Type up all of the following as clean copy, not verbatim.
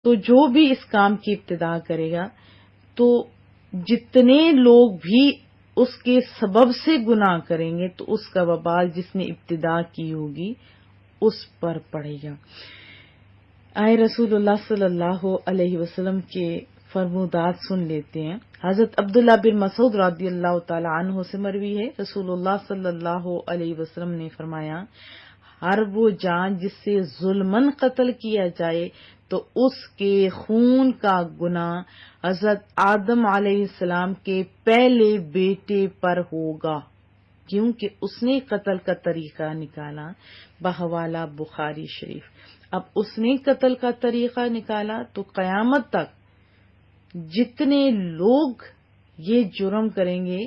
تو جو بھی اس کام کی ابتدا کرے گا تو جتنے لوگ بھی اس کے سبب سے گناہ کریں گے تو اس کا وبال جس نے ابتدا کی ہوگی اس پر پڑے گا۔ آئے رسول اللہ صلی اللہ علیہ وسلم کے فرمودات سن لیتے ہیں۔ حضرت عبداللہ بن مسعود رضی اللہ تعالی عنہ سے مروی ہے، رسول اللہ صلی اللہ علیہ وسلم نے فرمایا، ہر وہ جان جس سے ظلمن قتل کیا جائے تو اس کے خون کا گناہ حضرت آدم علیہ السلام کے پہلے بیٹے پر ہوگا، کیونکہ اس نے قتل کا طریقہ نکالا، بحوالہ بخاری شریف۔ اب اس نے قتل کا طریقہ نکالا تو قیامت تک جتنے لوگ یہ جرم کریں گے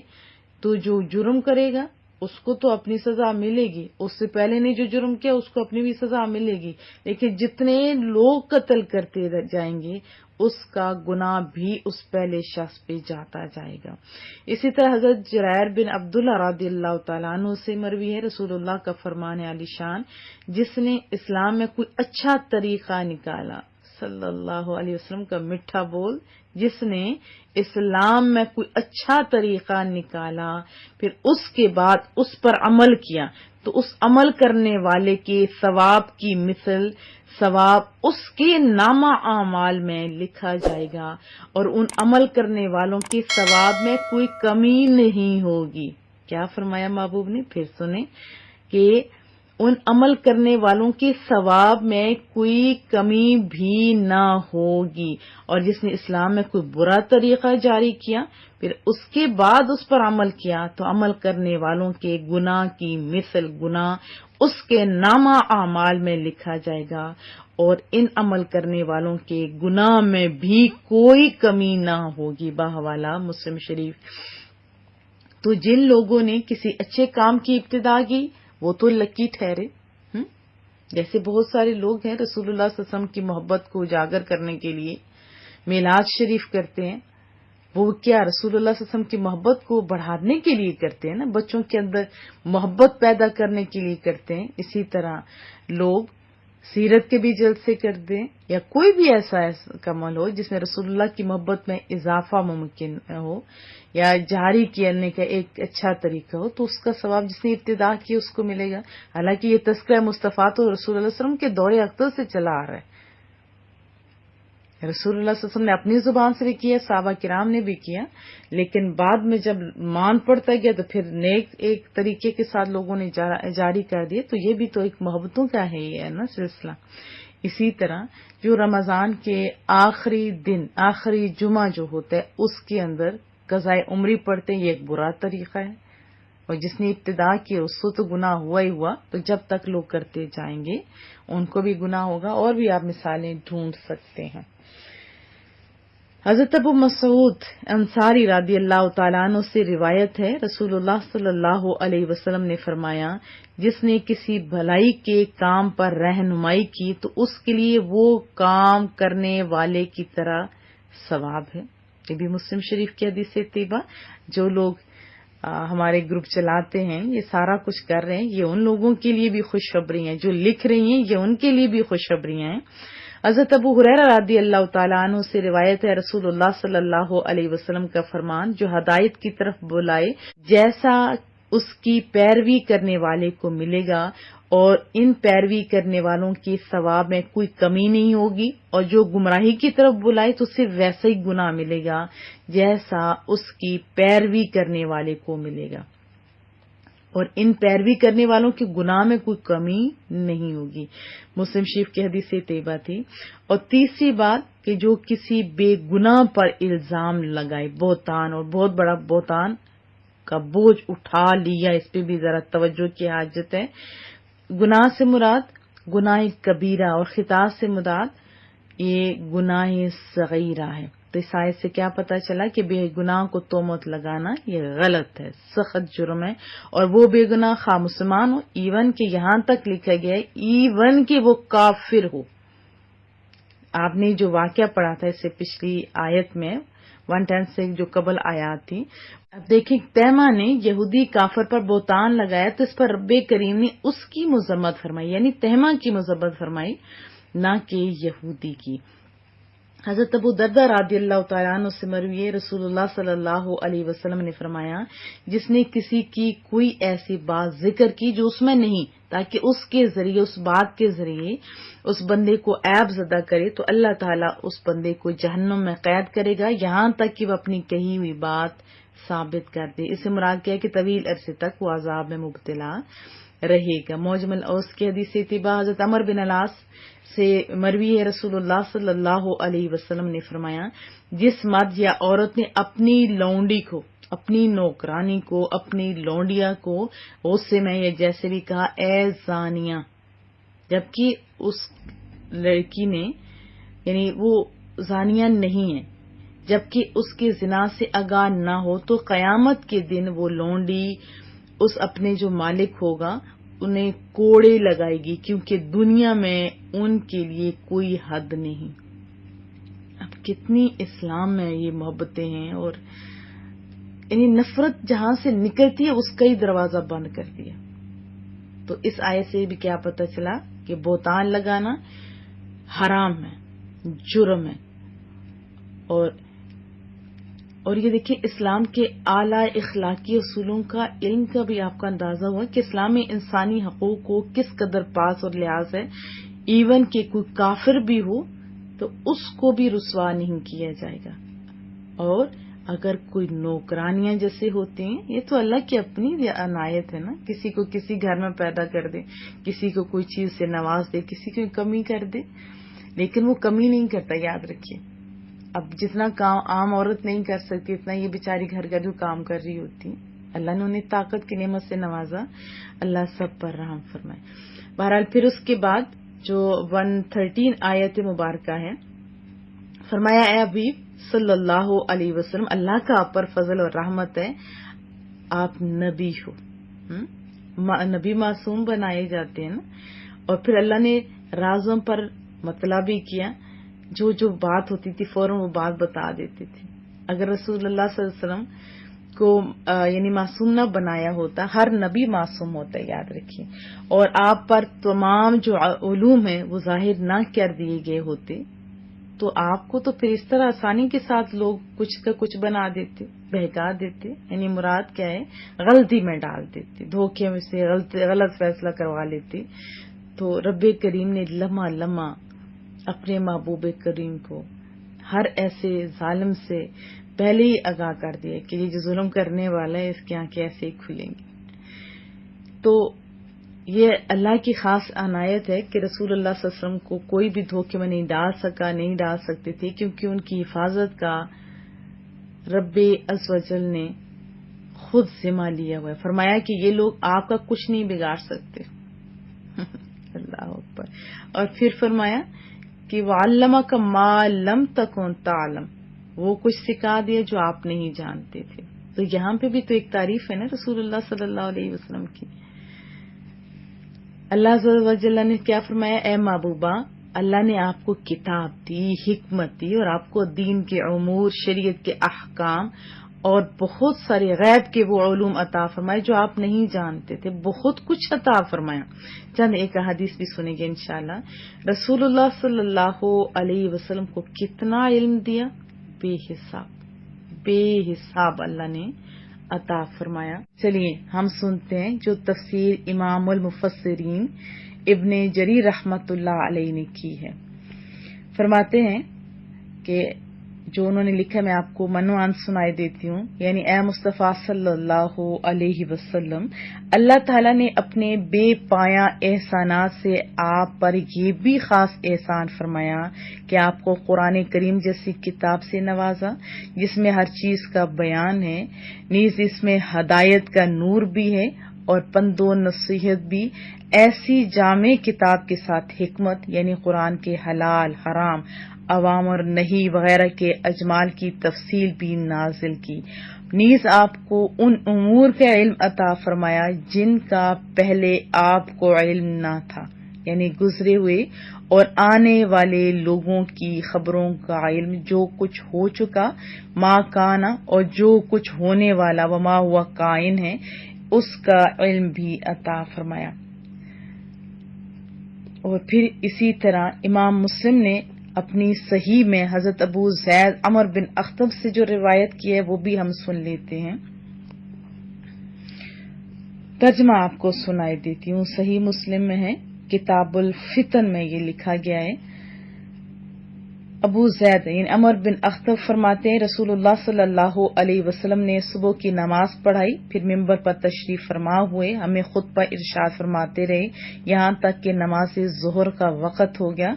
تو جو جرم کرے گا اس کو تو اپنی سزا ملے گی، اس سے پہلے نے جو جرم کیا اس کو اپنی بھی سزا ملے گی، لیکن جتنے لوگ قتل کرتے جائیں گے اس کا گناہ بھی اس پہلے شخص پہ جاتا جائے گا۔ اسی طرح حضرت جریر بن عبداللہ رضی اللہ تعالیٰ عنہ سے مروی ہے، رسول اللہ کا فرمان عالی شان، جس نے اسلام میں کوئی اچھا طریقہ نکالا، صلی اللہ علیہ وسلم کا میٹھا بول، جس نے اسلام میں کوئی اچھا طریقہ نکالا پھر اس کے بعد اس پر عمل کیا تو اس عمل کرنے والے کے ثواب کی مثل ثواب اس کے نامہ اعمال میں لکھا جائے گا، اور ان عمل کرنے والوں کے ثواب میں کوئی کمی نہیں ہوگی۔ کیا فرمایا محبوب نے؟ پھر سنیں کہ ان عمل کرنے والوں کے ثواب میں کوئی کمی بھی نہ ہوگی، اور جس نے اسلام میں کوئی برا طریقہ جاری کیا پھر اس کے بعد اس پر عمل کیا تو عمل کرنے والوں کے گناہ کی مثل گناہ اس کے نامہ اعمال میں لکھا جائے گا، اور ان عمل کرنے والوں کے گناہ میں بھی کوئی کمی نہ ہوگی، بحوالہ مسلم شریف۔ تو جن لوگوں نے کسی اچھے کام کی ابتدا کی وہ تو لکی ٹھہرے۔ جیسے بہت سارے لوگ ہیں رسول اللہ صلی اللہ علیہ وسلم کی محبت کو اجاگر کرنے کے لیے میلاد شریف کرتے ہیں، وہ کیا رسول اللہ صلی اللہ علیہ وسلم کی محبت کو بڑھانے کے لیے کرتے ہیں نا، بچوں کے اندر محبت پیدا کرنے کے لیے کرتے ہیں۔ اسی طرح لوگ سیرت کے بھی جلسے کر دیں یا کوئی بھی ایسا عمل ہو جس میں رسول اللہ کی محبت میں اضافہ ممکن ہو یا جاری کرنے کا ایک اچھا طریقہ ہو تو اس کا ثواب جس نے ابتدا کی اس کو ملے گا۔ حالانکہ یہ تذکرہ مصطفیٰ تو رسول اللہ صلی اللہ علیہ وسلم کے دور اقدس سے چلا آ رہا ہے، رسول اللہ صلی اللہ علیہ وسلم نے اپنی زبان سے بھی کیا، صحابہ کرام نے بھی کیا، لیکن بعد میں جب مان پڑتا گیا تو پھر نیک ایک طریقے کے ساتھ لوگوں نے جاری کر دیا، تو یہ بھی تو ایک محبتوں کا ہے نا سلسلہ۔ اسی طرح جو رمضان کے آخری دن آخری جمعہ جو ہوتا ہے اس کے اندر قضائے عمری پڑھتے ہیں، یہ ایک برا طریقہ ہے، اور جس نے ابتدا کی اس کو تو گناہ ہوا ہی ہوا، تو جب تک لوگ کرتے جائیں گے ان کو بھی گناہ ہوگا۔ اور بھی آپ مثالیں ڈھونڈ سکتے ہیں۔ حضرت ابو مسعود انصاری رضی اللہ تعالیٰ عنہ سے روایت ہے، رسول اللہ صلی اللہ علیہ وسلم نے فرمایا، جس نے کسی بھلائی کے کام پر رہنمائی کی تو اس کے لیے وہ کام کرنے والے کی طرح ثواب ہے۔ یہ بھی مسلم شریف کی حدیث طیبہ۔ جو لوگ ہمارے گروپ چلاتے ہیں، یہ سارا کچھ کر رہے ہیں، یہ ان لوگوں کے لیے بھی خوشخبری ہیں، جو لکھ رہی ہیں یہ ان کے لیے بھی خوشخبریاں ہیں۔ حضرت ابو ہریرہ رضی اللہ تعالیٰ عنہ سے روایت ہے، رسول اللہ صلی اللہ علیہ وسلم کا فرمان، جو ہدایت کی طرف بلائے جیسا اس کی پیروی کرنے والے کو ملے گا، اور ان پیروی کرنے والوں کے ثواب میں کوئی کمی نہیں ہوگی، اور جو گمراہی کی طرف بلائے تو صرف ویسا ہی گناہ ملے گا جیسا اس کی پیروی کرنے والے کو ملے گا، اور ان پیروی کرنے والوں کے گناہ میں کوئی کمی نہیں ہوگی۔ مسلم شریف کی حدیث طیبہ تھی۔ اور تیسری بات کہ جو کسی بے گناہ پر الزام لگائے، بہتان، اور بہت بڑا بہتان کا بوجھ اٹھا لیا، اس پہ بھی ذرا توجہ کی حاجت ہے۔ گناہ سے مراد گناہ کبیرہ اور خطا سے مراد یہ گناہ صغیرہ ہے۔ تو اس آیت سے کیا پتہ چلا کہ بے گناہ کو تہمت لگانا یہ غلط ہے، سخت جرم ہے، اور وہ بے گناہ خواہ مسلمان ہو، ایون کہ یہاں تک لکھا گیا ہے ایون کہ وہ کافر ہو۔ آپ نے جو واقعہ پڑھا تھا اس سے پچھلی آیت میں 110 سے جو قبل آیات تھی، اب دیکھیں تہمہ نے یہودی کافر پر بہتان لگایا تو اس پر رب کریم نے اس کی مذمت فرمائی، یعنی تہمہ کی مذمت فرمائی، نہ کہ یہودی کی۔ حضرت ابو دردہ رضی اللہ تعالیٰ عنہ سے مروی ہے، رسول اللہ صلی اللہ علیہ وسلم نے فرمایا، جس نے کسی کی کوئی ایسی بات ذکر کی جو اس میں نہیں، تاکہ اس کے ذریعے، اس بات کے ذریعے اس بندے کو عیب زدہ کرے، تو اللہ تعالیٰ اس بندے کو جہنم میں قید کرے گا یہاں تک کہ وہ اپنی کہی ہوئی بات ثابت کر دے۔ اس سے مراد کیا ہے کہ طویل عرصے تک وہ عذاب میں مبتلا رہے گا۔ معجم الاوسط کی حدیث سے اتباع حضرت عمر بن العاص سے مروی ہے، رسول اللہ صلی اللہ علیہ وسلم نے فرمایا، جس مرد یا عورت نے اپنی لونڈی کو، اپنی نوکرانی کو، اپنی لونڈیا کو غصے میں یا جیسے بھی کہا اے زانیہ، جبکہ اس لڑکی نے، یعنی وہ زانیہ نہیں ہے، جبکہ اس کے زنا سے آگاہ نہ ہو، تو قیامت کے دن وہ لونڈی اس اپنے جو مالک ہوگا انہیں کوڑے لگائے گی، کیونکہ دنیا میں ان کے لیے کوئی حد نہیں۔ اب کتنی اسلام میں یہ محبتیں ہیں، اور یعنی نفرت جہاں سے نکلتی ہے اس کا ہی دروازہ بند کر دیا۔ تو اس آیت سے بھی کیا پتہ چلا کہ بہتان لگانا حرام ہے، جرم ہے، اور یہ دیکھیں اسلام کے اعلیٰ اخلاقی اصولوں کا علم کا بھی آپ کا اندازہ ہوا کہ اسلام میں انسانی حقوق کو کس قدر پاس اور لحاظ ہے، ایون کہ کوئی کافر بھی ہو تو اس کو بھی رسوا نہیں کیا جائے گا۔ اور اگر کوئی نوکرانیاں جیسے ہوتے ہیں، یہ تو اللہ کی اپنی عنایت ہے نا، کسی کو کسی گھر میں پیدا کر دے، کسی کو کوئی چیز سے نواز دے، کسی کو کمی کر دے، لیکن وہ کمی نہیں کرتا، یاد رکھیے۔ اب جتنا کام عام عورت نہیں کر سکتی اتنا یہ بیچاری گھر گھر جو کام کر رہی ہوتی، اللہ نے انہیں طاقت کی نعمت سے نوازا، اللہ سب پر رحم فرمائے۔ بہرحال پھر اس کے بعد جو 113 آیت مبارکہ ہے، فرمایا اے حبیب صلی اللہ علیہ وسلم، اللہ کا آپ پر فضل اور رحمت ہے، آپ نبی ہو، نبی معصوم بنائے جاتے ہیں نا، اور پھر اللہ نے رازوں پر مطلع بھی کیا، جو جو بات ہوتی تھی فوراً وہ بات بتا دیتے تھے۔ اگر رسول اللہ صلی اللہ علیہ وسلم کو یعنی معصوم نہ بنایا ہوتا، ہر نبی معصوم ہوتا ہے، یاد رکھیے، اور آپ پر تمام جو علوم ہیں وہ ظاہر نہ کر دیے گئے ہوتے، تو آپ کو تو پھر اس طرح آسانی کے ساتھ لوگ کچھ کا کچھ بنا دیتے، بہکا دیتے، یعنی مراد کیا ہے، غلطی میں ڈال دیتے، دھوکے میں سے غلط فیصلہ کروا لیتے۔ تو رب کریم نے لمحہ لمحہ اپنے محبوب کریم کو ہر ایسے ظالم سے پہلے ہی آگاہ کر دیا کہ یہ جو ظلم کرنے والا ہے اس کی آنکھیں ایسے ہی کھلیں گی۔ تو یہ اللہ کی خاص عنایت ہے کہ رسول اللہ صلی اللہ علیہ وسلم کو کوئی بھی دھوکے میں نہیں ڈال سکا، نہیں ڈال سکتے تھے، کیونکہ ان کی حفاظت کا رب عز و جل نے خود ذمہ لیا ہوا ہے۔ فرمایا کہ یہ لوگ آپ کا کچھ نہیں بگاڑ سکتے، اللہ اکبر۔ اور پھر فرمایا کہ وَعَلَّمَكَ مَا لَمْ تَكُنْ تَعْلَمْ، وہ کچھ سکھا دیا جو آپ نہیں جانتے تھے۔ تو یہاں پہ بھی تو ایک تعریف ہے نا رسول اللہ صلی اللہ علیہ وسلم کی۔ اللہ عز و جل نے کیا فرمایا، اے محبوبہ، اللہ نے آپ کو کتاب دی، حکمت دی، اور آپ کو دین کے امور، شریعت کے احکام اور بہت سارے غیب کے وہ علوم عطا فرمائے جو آپ نہیں جانتے تھے، بہت کچھ عطا فرمایا۔ چند ایک حدیث بھی سنیں گے انشاءاللہ۔ رسول اللہ صلی اللہ علیہ وسلم کو کتنا علم دیا، بے حساب، بے حساب اللہ نے عطا فرمایا۔ چلیے ہم سنتے ہیں جو تفسیر امام المفسرین ابن جریر رحمت اللہ علیہ نے کی ہے۔ فرماتے ہیں کہ جو انہوں نے لکھا میں آپ کو منوان سنائی دیتی ہوں، یعنی اے مصطفیٰ صلی اللہ علیہ وسلم، اللہ تعالیٰ نے اپنے بے پایاں احسانات سے آپ پر یہ بھی خاص احسان فرمایا کہ آپ کو قرآن کریم جیسی کتاب سے نوازا جس میں ہر چیز کا بیان ہے، نیز اس میں ہدایت کا نور بھی ہے اور پند و نصیحت بھی، ایسی جامع کتاب کے ساتھ حکمت یعنی قرآن کے حلال حرام، اوامر نہی وغیرہ کے اجمال کی تفصیل بھی نازل کی، نیز آپ کو ان امور کا علم عطا فرمایا جن کا پہلے آپ کو علم نہ تھا، یعنی گزرے ہوئے اور آنے والے لوگوں کی خبروں کا علم، جو کچھ ہو چکا، ما کانا، اور جو کچھ ہونے والا، وما ہوا کائن ہے، اس کا علم بھی عطا فرمایا۔ اور پھر اسی طرح امام مسلم نے اپنی صحیح میں حضرت ابو زید عمر بن اخطب سے جو روایت کی ہے وہ بھی ہم سن لیتے ہیں. ترجمہ آپ کو سنائی دیتی ہوں. صحیح مسلم میں ہے، کتاب الفتن میں یہ لکھا گیا ہے. ابو زید یعنی عمر بن اخطب فرماتے ہیں رسول اللہ صلی اللہ علیہ وسلم نے صبح کی نماز پڑھائی، پھر ممبر پر تشریف فرما ہوئے ہمیں خطبہ ارشاد فرماتے رہے یہاں تک کہ نماز ظہر کا وقت ہو گیا.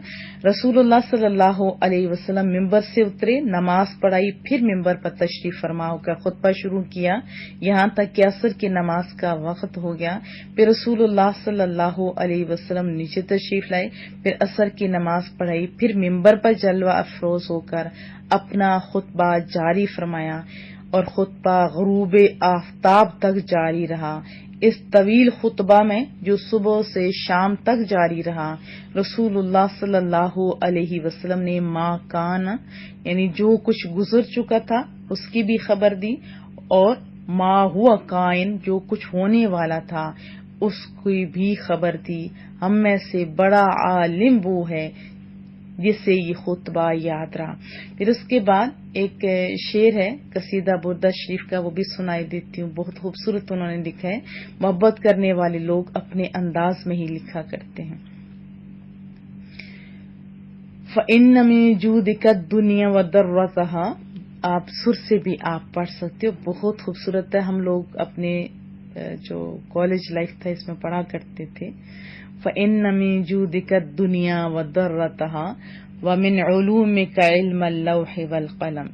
رسول اللہ صلی اللہ علیہ وسلم ممبر سے اترے، نماز پڑھائی، پھر ممبر پر تشریف فرما ہو کر خطبہ شروع کیا یہاں تک کہ عصر کی نماز کا وقت ہو گیا. پھر رسول اللہ صلی اللہ علیہ وسلم نیچے تشریف لائے، پھر عصر کی نماز پڑھائی، پھر ممبر پر جلوہ افروز ہو کر اپنا خطبہ جاری فرمایا اور خطبہ غروب آفتاب تک جاری رہا. اس طویل خطبہ میں جو صبح سے شام تک جاری رہا رسول اللہ صلی اللہ علیہ وسلم نے ما کان یعنی جو کچھ گزر چکا تھا اس کی بھی خبر دی، اور ما ہوا کائن جو کچھ ہونے والا تھا اس کی بھی خبر دی. ہم میں سے بڑا عالم وہ ہے جس سے یہ خطبہ یاد رہا. پھر اس کے بعد ایک شعر ہے قصیدہ بردہ شریف کا، وہ بھی سنائی دیتی ہوں. بہت خوبصورت انہوں نے لکھا ہے. محبت کرنے والے لوگ اپنے انداز میں ہی لکھا کرتے ہیں. فَإِنَّ مِن جُودِكَ الدُّنْيَا وَضَرَّتَهَا، آپ سر سے بھی آپ پڑھ سکتے ہو، بہت خوبصورت ہے. ہم لوگ اپنے جو کالج لائف تھا اس میں پڑھا کرتے تھے. فَإِنَّ مِن جُودِكَ الدُّنْيَا وَضَرَّتَهَا وَمِنْ عُلُومِكَ عِلْمَ اللَّوْحِ وَالْقَلَمِ.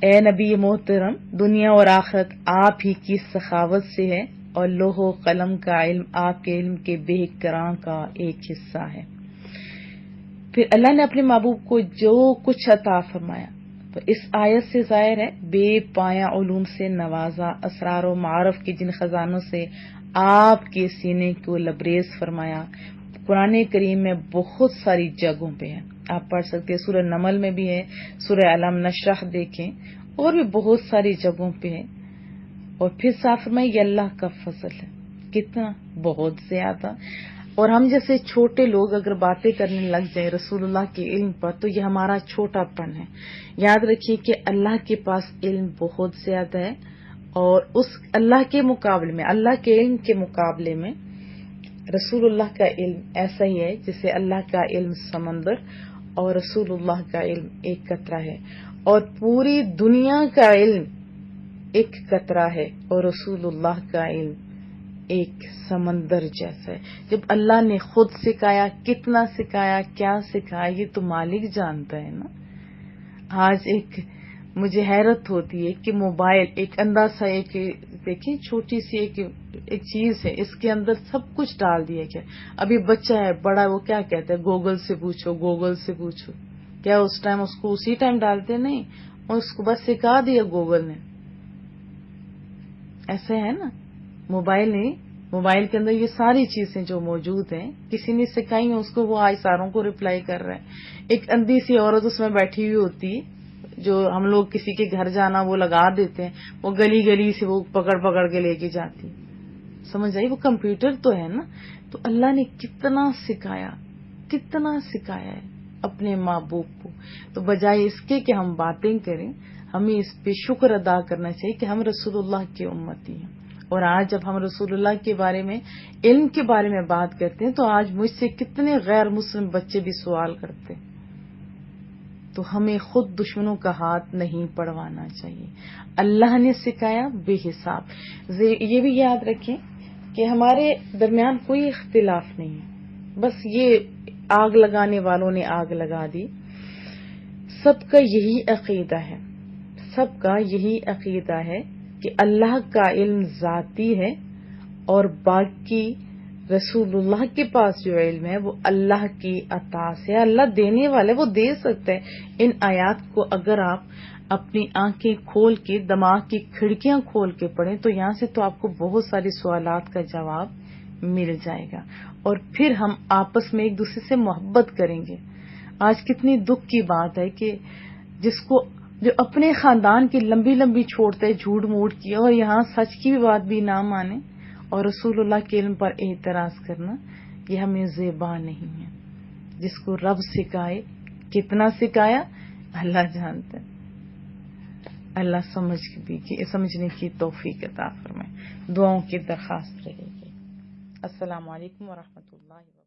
اے نبی محترم، دنیا اور آخرت آپ ہی کی سخاوت سے ہے اور لوح و قلم کا علم آپ کے علم کے بے کراں کا ایک حصہ ہے. پھر اللہ نے اپنے محبوب کو جو کچھ عطا فرمایا تو اس آیت سے ظاہر ہے بے پایا علوم سے نوازا، اسرار و معارف کے جن خزانوں سے آپ کے سینے کو لبریز فرمایا. قرآن کریم میں بہت ساری جگہوں پہ ہے، آپ پڑھ سکتے ہیں. سورہ نمل میں بھی ہے، سورہ علم نشرح دیکھیں، اور بھی بہت ساری جگہوں پہ ہے. اور پھر صاف فرمائے یہ اللہ کا فضل ہے. کتنا؟ بہت زیادہ. اور ہم جیسے چھوٹے لوگ اگر باتیں کرنے لگ جائیں رسول اللہ کے علم پر تو یہ ہمارا چھوٹا پن ہے. یاد رکھیے کہ اللہ کے پاس علم بہت زیادہ ہے، اور اس اللہ کے مقابلے میں، اللہ کے علم کے مقابلے میں رسول اللہ کا علم ایسا ہی ہے جیسے اللہ کا علم سمندر اور رسول اللہ کا علم ایک قطرہ ہے. اور پوری دنیا کا علم ایک قطرہ ہے اور رسول اللہ کا علم ایک سمندر جیسا ہے. جب اللہ نے خود سکھایا، کتنا سکھایا، کیا سکھایا، یہ تو مالک جانتا ہے نا. آج ایک مجھے حیرت ہوتی ہے کہ موبائل ایک اندازہ، ایک دیکھیں چھوٹی سی ایک چیز ہے، اس کے اندر سب کچھ ڈال دیا گیا. ابھی بچہ ہے بڑا، وہ کیا کہتا ہے گوگل سے پوچھو، گوگل سے پوچھو. کیا اس ٹائم اس کو اسی ٹائم ڈالتے نہیں، اور اس کو بس سکھا دیا گوگل نے. ایسے ہے نا. موبائل نہیں، موبائل کے اندر یہ ساری چیزیں جو موجود ہیں کسی نے سکھائی ہیں، اس کو وہ اشاروں کو رپلائی کر رہا ہے. ایک اندھی سی عورت اس میں بیٹھی ہوئی ہوتی ہے، جو ہم لوگ کسی کے گھر جانا وہ لگا دیتے ہیں، وہ گلی گلی سے وہ پکڑ کے لے کے جاتی. سمجھ آئی؟ وہ کمپیوٹر تو ہے نا. تو اللہ نے کتنا سکھایا ہے اپنے محبوب کو. تو بجائے اس کے کہ ہم باتیں کریں، ہمیں اس پہ شکر ادا کرنا چاہیے کہ ہم رسول اللہ کی امتی ہیں. اور آج جب ہم رسول اللہ کے بارے میں، علم کے بارے میں بات کرتے ہیں تو آج مجھ سے کتنے غیر مسلم بچے بھی سوال کرتے ہیں. تو ہمیں خود دشمنوں کا ہاتھ نہیں پڑوانا چاہیے. اللہ نے سکھایا بے حساب. یہ بھی یاد رکھیں کہ ہمارے درمیان کوئی اختلاف نہیں ہے، بس یہ آگ لگانے والوں نے آگ لگا دی. سب کا یہی عقیدہ ہے کہ اللہ کا علم ذاتی ہے، اور باقی رسول اللہ کے پاس جو علم ہے وہ اللہ کی عطا سے، اللہ دینے والا ہے، وہ دے سکتا ہے. ان آیات کو اگر آپ اپنی آنکھیں کھول کے، دماغ کی کھڑکیاں کھول کے پڑھیں تو یہاں سے تو آپ کو بہت سارے سوالات کا جواب مل جائے گا. اور پھر ہم آپس میں ایک دوسرے سے محبت کریں گے. آج کتنی دکھ کی بات ہے کہ جو اپنے خاندان کی لمبی چھوڑتے ہیں جھوٹ موٹ کی، اور یہاں سچ کی بھی بات بھی نہ مانے اور رسول اللہ کے علم پر اعتراض کرنا، یہ ہمیں زیبا نہیں ہے. جس کو رب سکھائے کتنا سکھایا اللہ جانتے ہیں. اللہ سمجھنے کی توفیق عطا فرمائے. دعاؤں کی درخواست رہے گی. السلام علیکم ورحمۃ اللہ وبرکاتہ.